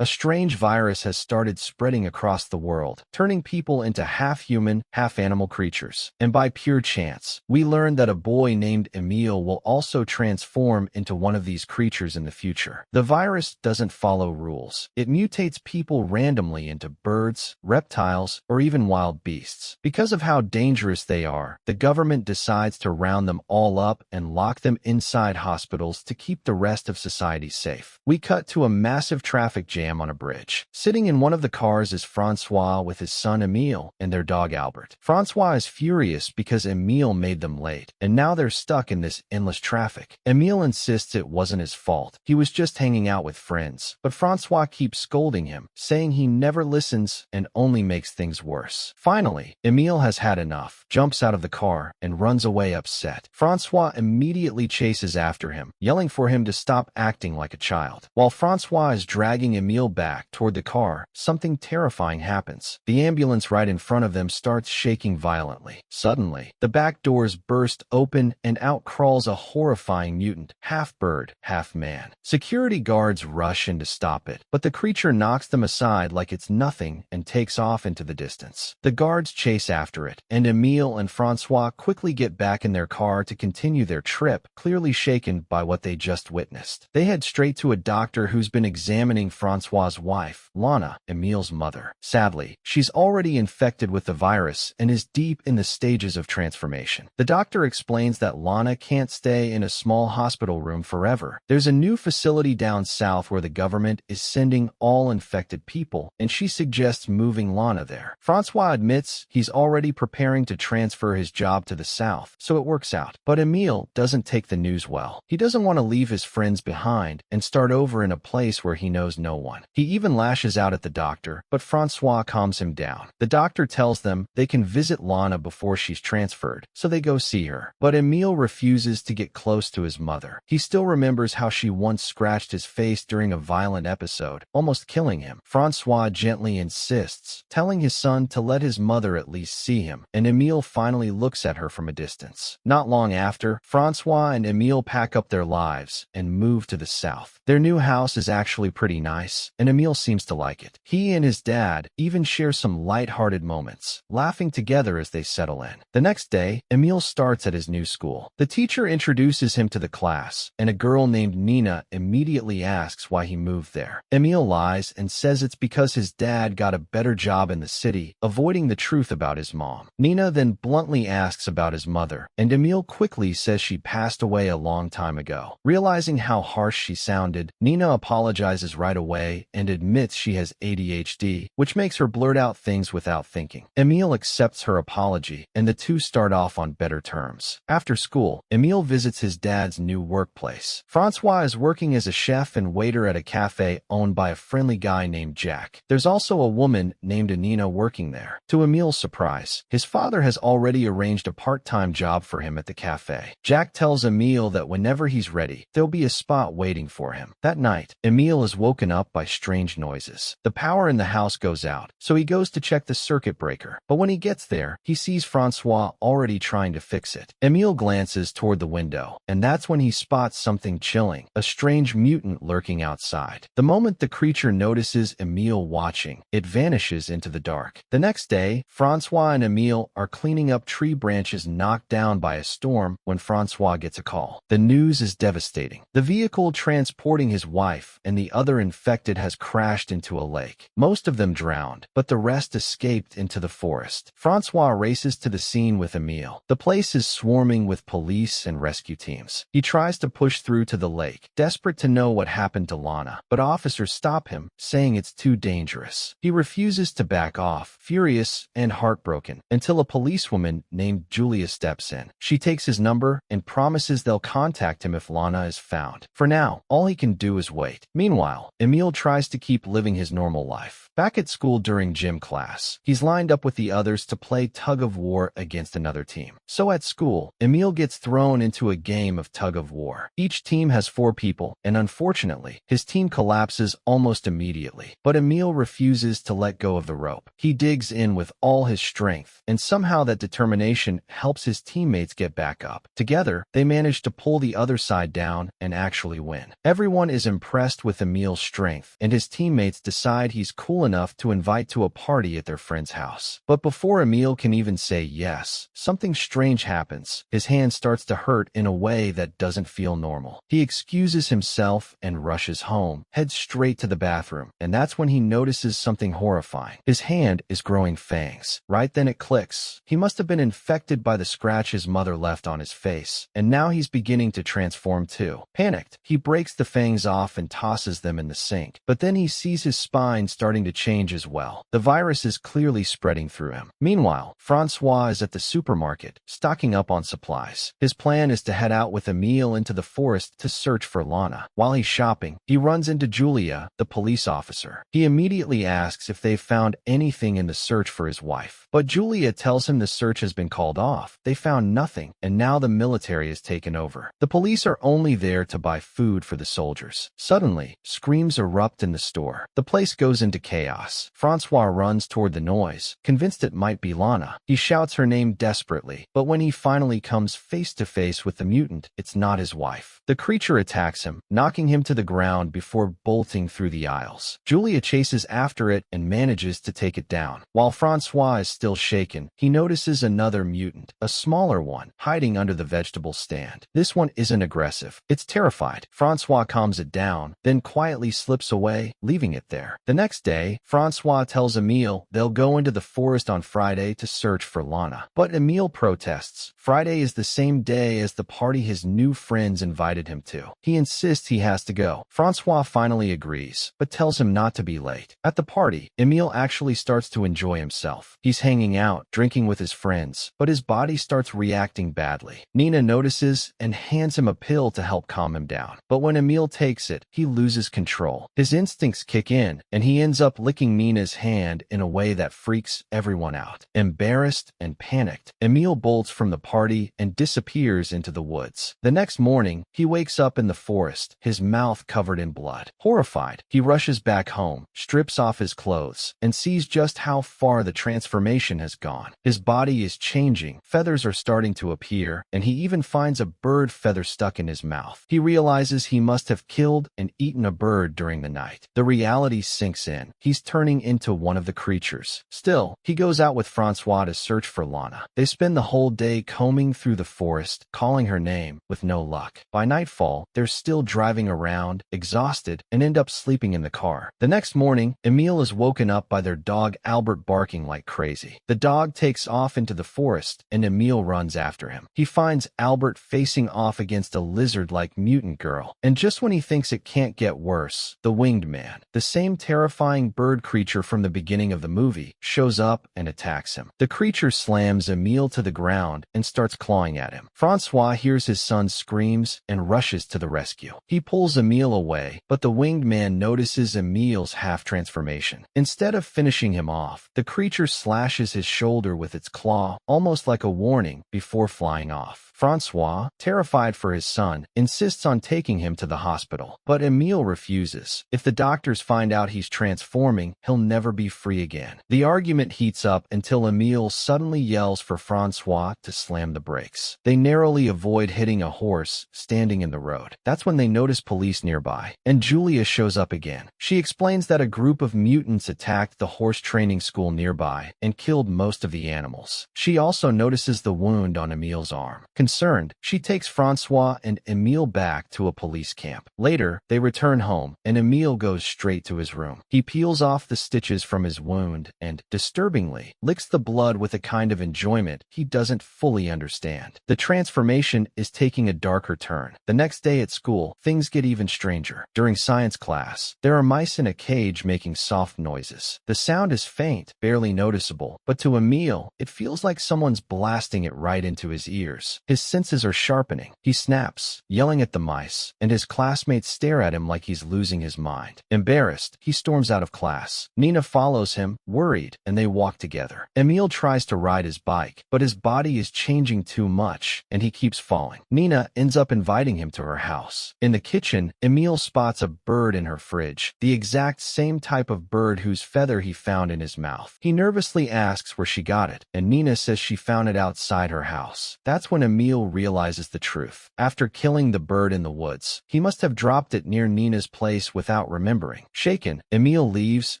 A strange virus has started spreading across the world, turning people into half-human, half-animal creatures. And by pure chance, we learn that a boy named Emil will also transform into one of these creatures in the future. The virus doesn't follow rules. It mutates people randomly into birds, reptiles, or even wild beasts. Because of how dangerous they are, the government decides to round them all up and lock them inside hospitals to keep the rest of society safe. We cut to a massive traffic jam on a bridge. Sitting in one of the cars is Francois with his son Emile and their dog Albert. Francois is furious because Emile made them late, and now they're stuck in this endless traffic. Emile insists it wasn't his fault. He was just hanging out with friends, but Francois keeps scolding him, saying he never listens and only makes things worse. Finally, Emile has had enough, jumps out of the car, and runs away upset. Francois immediately chases after him, yelling for him to stop acting like a child. While Francois is dragging Emile back toward the car, something terrifying happens. The ambulance right in front of them starts shaking violently. Suddenly, the back doors burst open and out crawls a horrifying mutant, half bird, half man. Security guards rush in to stop it, but the creature knocks them aside like it's nothing and takes off into the distance. The guards chase after it, and Emile and Francois quickly get back in their car to continue their trip, clearly shaken by what they just witnessed. They head straight to a doctor who's been examining Francois's wife, Lana, Emile's mother. Sadly, she's already infected with the virus and is deep in the stages of transformation. The doctor explains that Lana can't stay in a small hospital room forever. There's a new facility down south where the government is sending all infected people, and she suggests moving Lana there. Francois admits he's already preparing to transfer his job to the south, so it works out. But Emile doesn't take the news well. He doesn't want to leave his friends behind and start over in a place where he knows no one. He even lashes out at the doctor, but Francois calms him down. The doctor tells them they can visit Lana before she's transferred, so they go see her. But Emile refuses to get close to his mother. He still remembers how she once scratched his face during a violent episode, almost killing him. Francois gently insists, telling his son to let his mother at least see him, and Emile finally looks at her from a distance. Not long after, Francois and Emile pack up their lives and move to the south. Their new house is actually pretty nice, and Emile seems to like it. He and his dad even share some light-hearted moments, laughing together as they settle in. The next day, Emile starts at his new school. The teacher introduces him to the class, and a girl named Nina immediately asks why he moved there. Emile lies and says it's because his dad got a better job in the city, avoiding the truth about his mom. Nina then bluntly asks about his mother, and Emile quickly says she passed away a long time ago. Realizing how harsh she sounded, Nina apologizes right away and admits she has ADHD, which makes her blurt out things without thinking. Emile accepts her apology, and the two start off on better terms. After school, Emile visits his dad's new workplace. Francois is working as a chef and waiter at a cafe owned by a friendly guy named Jack. There's also a woman named Anina working there. To Emile's surprise, his father has already arranged a part-time job for him at the cafe. Jack tells Emile that whenever he's ready, there'll be a spot waiting for him. That night, Emile is woken up by strange noises. The power in the house goes out, so he goes to check the circuit breaker. But when he gets there, he sees Francois already trying to fix it. Emile glances toward the window, and that's when he spots something chilling, a strange mutant lurking outside. The moment the creature notices Emile watching, it vanishes into the dark. The next day, Francois and Emile are cleaning up tree branches knocked down by a storm when Francois gets a call. The news is devastating. The vehicle transporting his wife and the other infected has crashed into a lake. Most of them drowned, but the rest escaped into the forest. Francois races to the scene with Emile. The place is swarming with police and rescue teams. He tries to push through to the lake, desperate to know what happened to Lana, but officers stop him, saying it's too dangerous. He refuses to back off, furious and heartbroken, until a policewoman named Julia steps in. She takes his number and promises they'll contact him if Lana is found. For now, all he can do is wait. Meanwhile, Emile tries to keep living his normal life. Back at school during gym class, he's lined up with the others to play tug-of-war against another team. So at school, Emile gets thrown into a game of tug-of-war. Each team has 4 people, and unfortunately, his team collapses almost immediately. But Emile refuses to let go of the rope. He digs in with all his strength, and somehow that determination helps his teammates get back up. Together, they manage to pull the other side down and actually win. Everyone is impressed with Emile's strength, wife, and his teammates decide he's cool enough to invite to a party at their friend's house. But before Emil can even say yes, something strange happens. His hand starts to hurt in a way that doesn't feel normal. He excuses himself and rushes home, heads straight to the bathroom, and that's when he notices something horrifying. His hand is growing fangs. Right then it clicks. He must have been infected by the scratch his mother left on his face, and now he's beginning to transform too. Panicked, he breaks the fangs off and tosses them in the sink, but then he sees his spine starting to change as well. The virus is clearly spreading through him. Meanwhile, Francois is at the supermarket, stocking up on supplies. His plan is to head out with Emile into the forest to search for Lana. While he's shopping, he runs into Julia, the police officer. He immediately asks if they've found anything in the search for his wife, but Julia tells him the search has been called off. They found nothing, and now the military has taken over. The police are only there to buy food for the soldiers. Suddenly, screams erupt in the store. The place goes into chaos. Francois runs toward the noise, convinced it might be Lana. He shouts her name desperately, but when he finally comes face to face with the mutant, it's not his wife. The creature attacks him, knocking him to the ground before bolting through the aisles. Julia chases after it and manages to take it down. While Francois is still shaken, he notices another mutant, a smaller one, hiding under the vegetable stand. This one isn't aggressive. It's terrified. Francois calms it down, then quietly slips away, leaving it there. The next day, Francois tells Emile they'll go into the forest on Friday to search for Lana. But Emile protests. Friday is the same day as the party his new friends invited him to. He insists he has to go. Francois finally agrees, but tells him not to be late. At the party, Emile actually starts to enjoy himself. He's hanging out, drinking with his friends, but his body starts reacting badly. Nina notices and hands him a pill to help calm him down. But when Emile takes it, he loses control. His instincts kick in, and he ends up licking Nina's hand in a way that freaks everyone out. Embarrassed and panicked, Emile bolts from the party and disappears into the woods. The next morning, he wakes up in the forest, his mouth covered in blood. Horrified, he rushes back home, strips off his clothes, and sees just how far the transformation has gone. His body is changing, feathers are starting to appear, and he even finds a bird feather stuck in his mouth. He realizes he must have killed and eaten a bird during the night. The reality sinks in. He's turning into one of the creatures. Still, he goes out with Francois to search for Lana. They spend the whole day combing through the forest, calling her name, with no luck. By nightfall, they're still driving around, exhausted, and end up sleeping in the car. The next morning, Emile is woken up by their dog Albert barking like crazy. The dog takes off into the forest, and Emile runs after him. He finds Albert facing off against a lizard-like mutant girl, and just when he thinks it can't get worse, the winged man, the same terrifying bird creature from the beginning of the movie, shows up and attacks him. The creature slams Emile to the ground and starts clawing at him. Francois hears his son's screams and rushes to the rescue. He pulls Emile away, but the winged man notices Emile's half-transformation. Instead of finishing him off, the creature slashes his shoulder with its claw, almost like a warning, before flying off. Francois, terrified for his son, insists on taking him to the hospital, but Emile refuses. If the doctors find out he's transforming, he'll never be free again. The argument heats up until Emile suddenly yells for Francois to slam the brakes. They narrowly avoid hitting a horse standing in the road. That's when they notice police nearby, and Julia shows up again. She explains that a group of mutants attacked the horse training school nearby and killed most of the animals. She also notices the wound on Emile's arm. Concerned, she takes Francois and Emile back to a police camp. Later, they return home, and Emile goes straight to his room. He peels off the stitches from his wound and, disturbingly, licks the blood with a kind of enjoyment he doesn't fully understand. The transformation is taking a darker turn. The next day at school, things get even stranger. During science class, there are mice in a cage making soft noises. The sound is faint, barely noticeable, but to Emile, it feels like someone's blasting it right into his ears. His senses are sharpening. He snaps, yelling at the mice, and his classmates stare at him like he's losing his mind. Embarrassed, he storms out of class. Nina follows him, worried, and they walk together. Emile tries to ride his bike, but his body is changing too much, and he keeps falling. Nina ends up inviting him to her house. In the kitchen, Emile spots a bird in her fridge, the exact same type of bird whose feather he found in his mouth. He nervously asks where she got it, and Nina says she found it outside her house. That's when Emile realizes the truth. After killing the bird in the woods, he must have dropped it near Nina's place without without remembering. Shaken, Emil leaves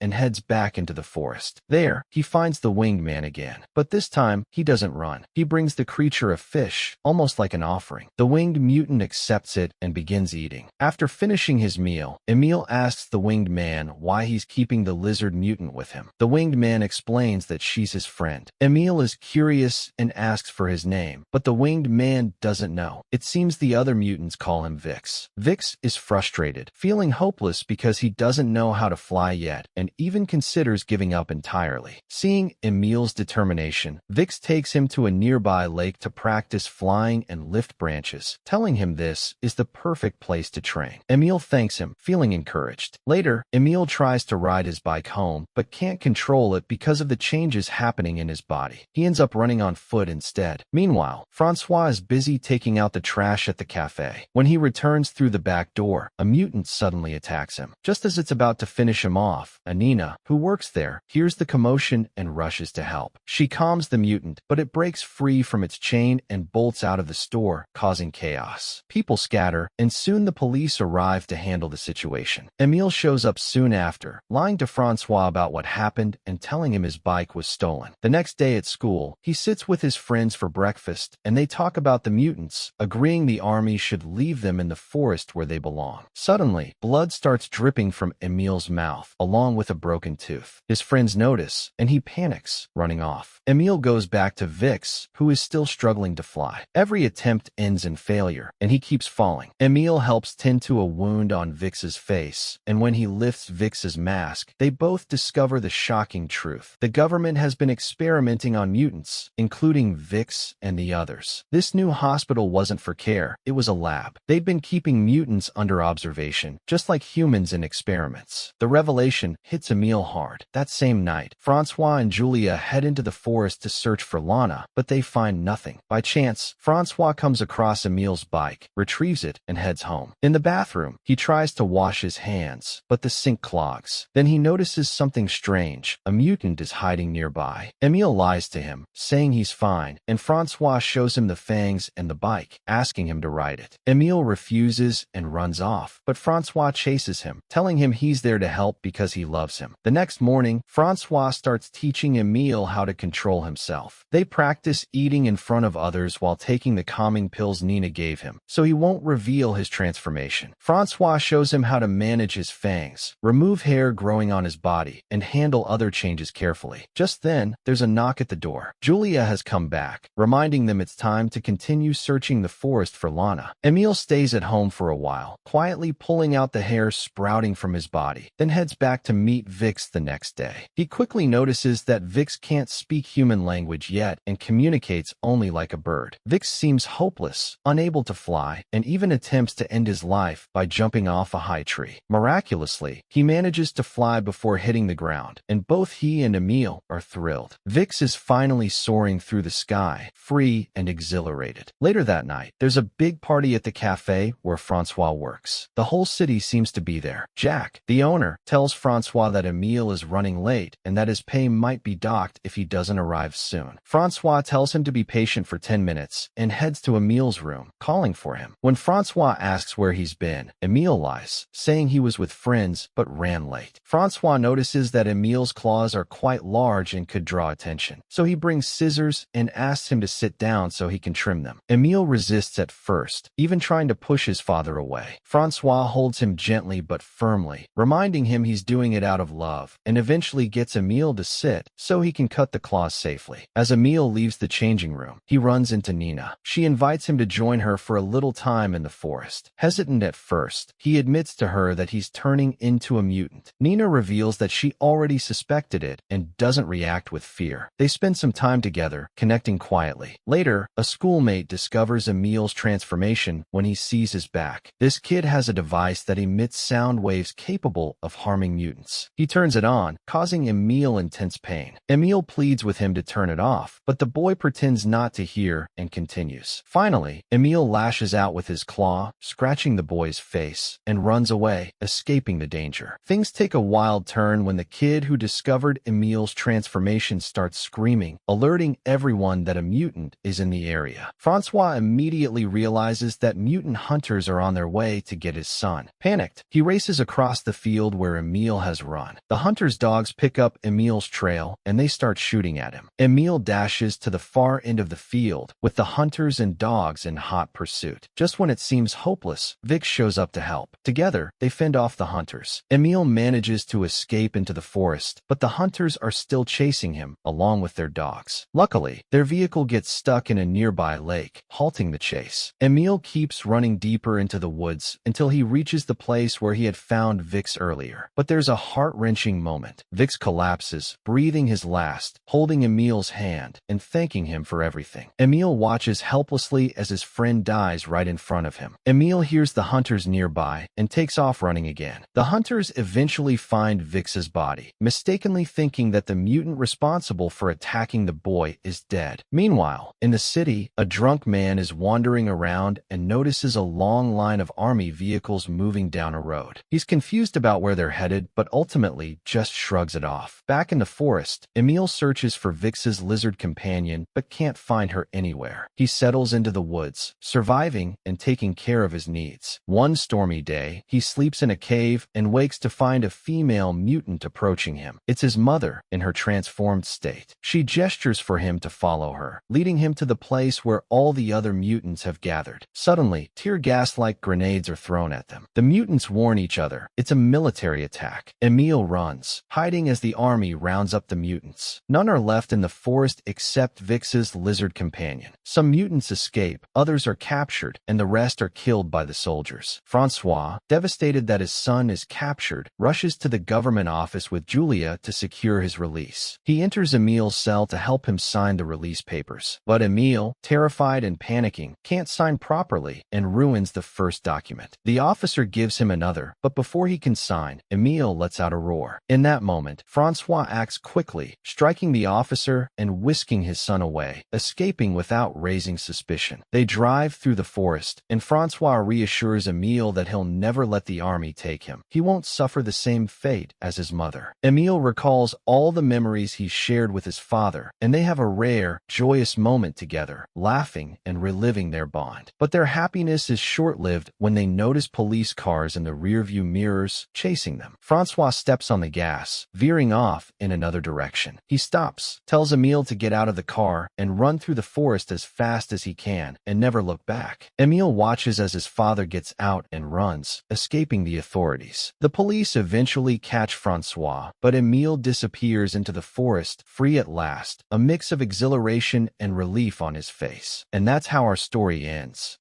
and heads back into the forest. There, he finds the winged man again. But this time, he doesn't run. He brings the creature a fish, almost like an offering. The winged mutant accepts it and begins eating. After finishing his meal, Emil asks the winged man why he's keeping the lizard mutant with him. The winged man explains that she's his friend. Emil is curious and asks for his name, but the winged man doesn't know. It seems the other mutants call him Vix. Vix is frustrated, feeling hopeless because he doesn't know how to fly yet, and even considers giving up entirely. Seeing Emil's determination, Vix takes him to a nearby lake to practice flying and lift branches, telling him this is the perfect place to train. Emil thanks him, feeling encouraged. Later, Emil tries to ride his bike home, but can't control it because of the changes happening in his body. He ends up running on foot instead. Meanwhile, Francois is busy taking out the trash at the cafe. When he returns through the back door, a mutant suddenly attacks him. Just as it's about to finish him off, Anina, who works there, hears the commotion and rushes to help. She calms the mutant, but it breaks free from its chain and bolts out of the store, causing chaos. People scatter, and soon the police arrive to handle the situation. Emil shows up soon after, lying to Francois about what happened and telling him his bike was stolen. The next day at school, he sits with his friends for breakfast, and they talk about the mutants, agreeing the army should leave them in the forest where they belong. Suddenly, blood starts dripping from Emil's mouth, along with a broken tooth. His friends notice, and he panics, running off. Emil goes back to Vix, who is still struggling to fly. Every attempt ends in failure, and he keeps falling. Emil helps tend to a wound on Vix's face, and when he lifts Vix's mask, they both discover the shocking truth. The government has been experimenting on mutants, including Vix and the others. This new hospital wasn't for care, it was a lab. They'd been keeping mutants under observation, just like humans in experiments. The revelation hits Emil hard. That same night, Francois and Julia head into the forest to search for Lana, but they find nothing. By chance, Francois comes across Emil's bike, retrieves it, and heads home. In the bathroom, he tries to wash his hands, but the sink clogs. Then he notices something strange. A mutant is hiding nearby. Emil lies to him, saying he's fine, and Francois shows him the fangs and the bike, asking him to ride it. Emil refuses and runs off, but Francois chases him, telling him he's there to help because he loves him. The next morning, Francois starts teaching Emil how to control himself. They practice eating in front of others while taking the calming pills Nina gave him, so he won't reveal his transformation. Francois shows him how to manage his fangs, remove hair growing on his body, and handle other changes carefully. Just then, there's a knock at the door. Julia has come back, reminding them it's time to continue searching the forest for Lana. Emil stays at home for a while, quietly pulling out the hair sprouting from his body, then heads back to meet Vix the next day. He quickly notices that Vix can't speak human language yet and communicates only like a bird. Vix seems hopeless, unable to fly, and even attempts to end his life by jumping off a high tree. Miraculously, he manages to fly before hitting the ground, and both he and Emil are thrilled. Vix is finally soaring through the sky, free and exhilarated. Later that night, there's a big party at the cafe where Francois works. The whole city seems to be there. Jack, the owner, tells Francois that Emil is running late and that his pay might be docked if he doesn't arrive soon. Francois tells him to be patient for 10 minutes and heads to Emil's room, calling for him. When Francois asks where he's been, Emil lies, saying he was with friends but ran late. Francois notices that Emil's claws are quite large and could draw attention, so he brings scissors and asks him to sit down so he can trim them. Emil resists at first, even trying to push his father away. Francois holds him gently but firmly, reminding him he's doing it out of love, and eventually gets Emil to sit so he can cut the claws safely. As Emil leaves the changing room, he runs into Nina. She invites him to join her for a little time in the forest. Hesitant at first, he admits to her that he's turning into a mutant. Nina reveals that she already suspected it and doesn't react with fear. They spend some time together, connecting quietly. Later, a schoolmate discovers Emil's transformation when he sees his back. This kid has a device that emits sound waves capable of harming mutants. He turns it on, causing Emil intense pain. Emil pleads with him to turn it off, but the boy pretends not to hear and continues. Finally, Emil lashes out with his claw, scratching the boy's face, and runs away, escaping the danger. Things take a wild turn when the kid who discovered Emil's transformation starts screaming, alerting everyone that a mutant is in the area. Francois immediately realizes that mutant hunters are on their way to get his son. Panicked, he races across the field where Emil has run. The hunter's dogs pick up Emil's trail, and they start shooting at him. Emil dashes to the far end of the field, with the hunters and dogs in hot pursuit. Just when it seems hopeless, Vix shows up to help. Together, they fend off the hunters. Emil manages to escape into the forest, but the hunters are still chasing him, along with their dogs. Luckily, their vehicle gets stuck in a nearby lake, halting the chase. Emil keeps running deeper into the woods until he reaches the place where he had found Vix earlier. But there's a heart-wrenching moment. Vix collapses, breathing his last, holding Emil's hand and thanking him for everything. Emil watches helplessly as his friend dies right in front of him. Emil hears the hunters nearby and takes off running again. The hunters eventually find Vix's body, mistakenly thinking that the mutant responsible for attacking the boy is dead. Meanwhile, in the city, a drunk man is wandering around and notices a long line of army vehicles moving down a road. He's confused about where they're headed, but ultimately just shrugs it off. Back in the forest, Emil searches for Vix's lizard companion, but can't find her anywhere. He settles into the woods, surviving and taking care of his needs. One stormy day, he sleeps in a cave and wakes to find a female mutant approaching him. It's his mother, in her transformed state. She gestures for him to follow her, leading him to the place where all the other mutants have gathered. Suddenly, tear gas-like grenades are thrown at them. The mutants warn each other. It's a military attack. Emil runs, hiding as the army rounds up the mutants. None are left in the forest except Vix's lizard companion. Some mutants escape, others are captured, and the rest are killed by the soldiers. Francois, devastated that his son is captured, rushes to the government office with Julia to secure his release. He enters Emil's cell to help him sign the release papers. But Emil, terrified and panicking, can't sign properly and ruins the first document. The officer gives him another, but before he can sign, Emil lets out a roar. In that moment, Francois acts quickly, striking the officer and whisking his son away, escaping without raising suspicion. They drive through the forest, and Francois reassures Emil that he'll never let the army take him. He won't suffer the same fate as his mother. Emil recalls all the memories he shared with his father, and they have a rare, joyous moment together, laughing and reliving their bond. But their happiness is short-lived when they notice police cars in the rearview mirrors chasing them. Francois steps on the gas, veering off in another direction. He stops, tells Emil to get out of the car and run through the forest as fast as he can and never look back. Emil watches as his father gets out and runs, escaping the authorities. The police eventually catch Francois, but Emil disappears into the forest, free at last, a mix of exhilaration and relief on his face. And that's how our story ends.